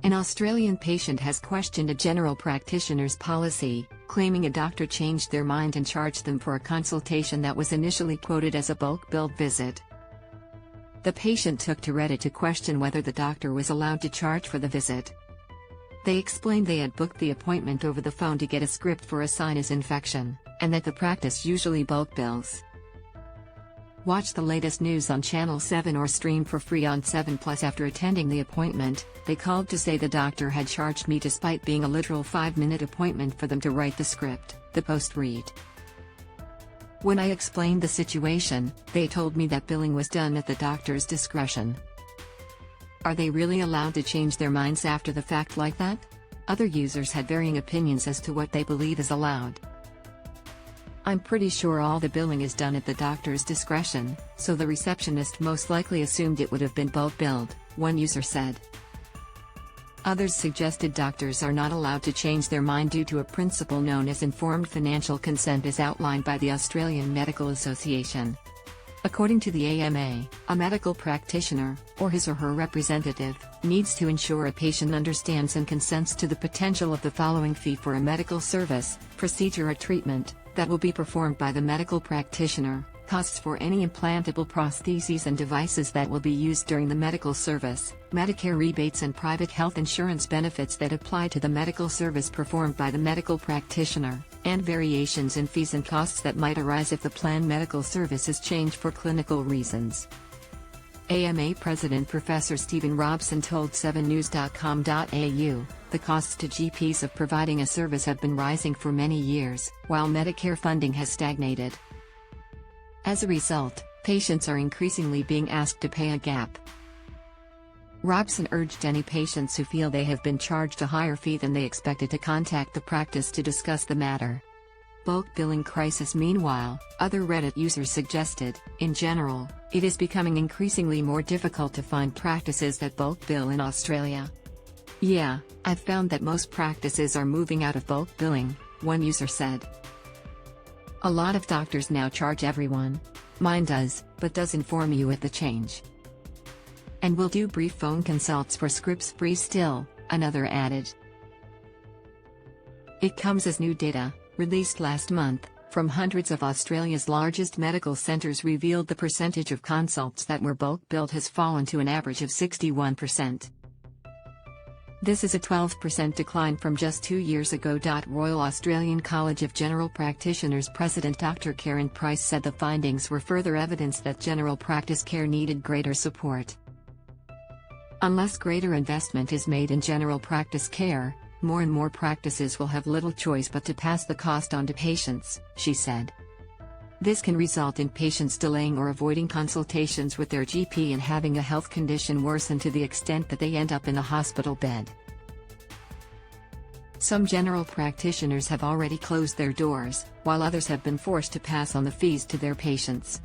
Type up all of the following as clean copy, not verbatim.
An Australian patient has questioned a general practitioner's policy, claiming a doctor changed their mind and charged them for a consultation that was initially quoted as a bulk-billed visit. The patient took to Reddit to question whether the doctor was allowed to charge for the visit. They explained they had booked the appointment over the phone to get a script for a sinus infection, and that the practice usually bulk bills. Watch the latest news on Channel 7 or stream for free on 7plus. After attending the appointment, they called to say the doctor had charged me despite being a literal 5-minute appointment for them to write the script, the post read. When I explained the situation, they told me that billing was done at the doctor's discretion. Are they really allowed to change their minds after the fact like that? Other users had varying opinions as to what they believe is allowed. I'm pretty sure all the billing is done at the doctor's discretion, so the receptionist most likely assumed it would have been bulk billed, one user said. Others suggested doctors are not allowed to change their mind due to a principle known as informed financial consent as outlined by the Australian Medical Association. According to the AMA, a medical practitioner, or his or her representative, needs to ensure a patient understands and consents to the potential of the following fee for a medical service, procedure or treatment, that will be performed by the medical practitioner, costs for any implantable prostheses and devices that will be used during the medical service, Medicare rebates and private health insurance benefits that apply to the medical service performed by the medical practitioner, and variations in fees and costs that might arise if the planned medical service is changed for clinical reasons. AMA President Professor Stephen Robson told 7news.com.au, the costs to GPs of providing a service have been rising for many years, while Medicare funding has stagnated. As a result, patients are increasingly being asked to pay a gap. Robson urged any patients who feel they have been charged a higher fee than they expected to contact the practice to discuss the matter. Bulk billing crisis. Meanwhile, other Reddit users suggested, in general, it is becoming increasingly more difficult to find practices that bulk bill in Australia. Yeah, I've found that most practices are moving out of bulk billing, one user said. A lot of doctors now charge everyone. Mine does, but does inform you with the change. And we'll do brief phone consults for scripts free still, another added. It comes as new data, released last month, from hundreds of Australia's largest medical centres revealed the percentage of consults that were bulk billed has fallen to an average of 61%. This is a 12% decline from just 2 years ago. Royal Australian College of General Practitioners President Dr. Karen Price said the findings were further evidence that general practice care needed greater support. Unless greater investment is made in general practice care, more and more practices will have little choice but to pass the cost on to patients, she said. This can result in patients delaying or avoiding consultations with their GP and having a health condition worsen to the extent that they end up in a hospital bed. Some general practitioners have already closed their doors, while others have been forced to pass on the fees to their patients.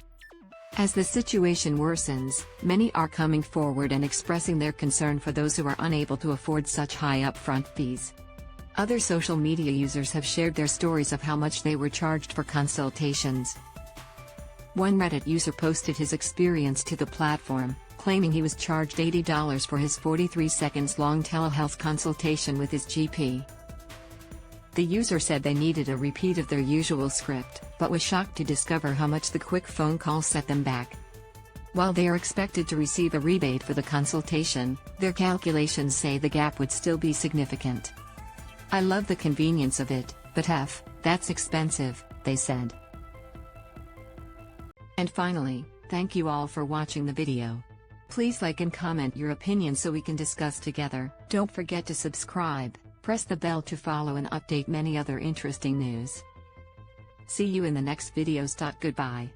As the situation worsens, many are coming forward and expressing their concern for those who are unable to afford such high upfront fees. Other social media users have shared their stories of how much they were charged for consultations. One Reddit user posted his experience to the platform, claiming he was charged $80 for his 43 seconds long telehealth consultation with his GP. The user said they needed a repeat of their usual script, but was shocked to discover how much the quick phone call set them back. While they are expected to receive a rebate for the consultation, their calculations say the gap would still be significant. I love the convenience of it, but that's expensive, they said. And finally, thank you all for watching the video. Please like and comment your opinion so we can discuss together. Don't forget to subscribe, press the bell to follow and update many other interesting news. See you in the next videos. Goodbye.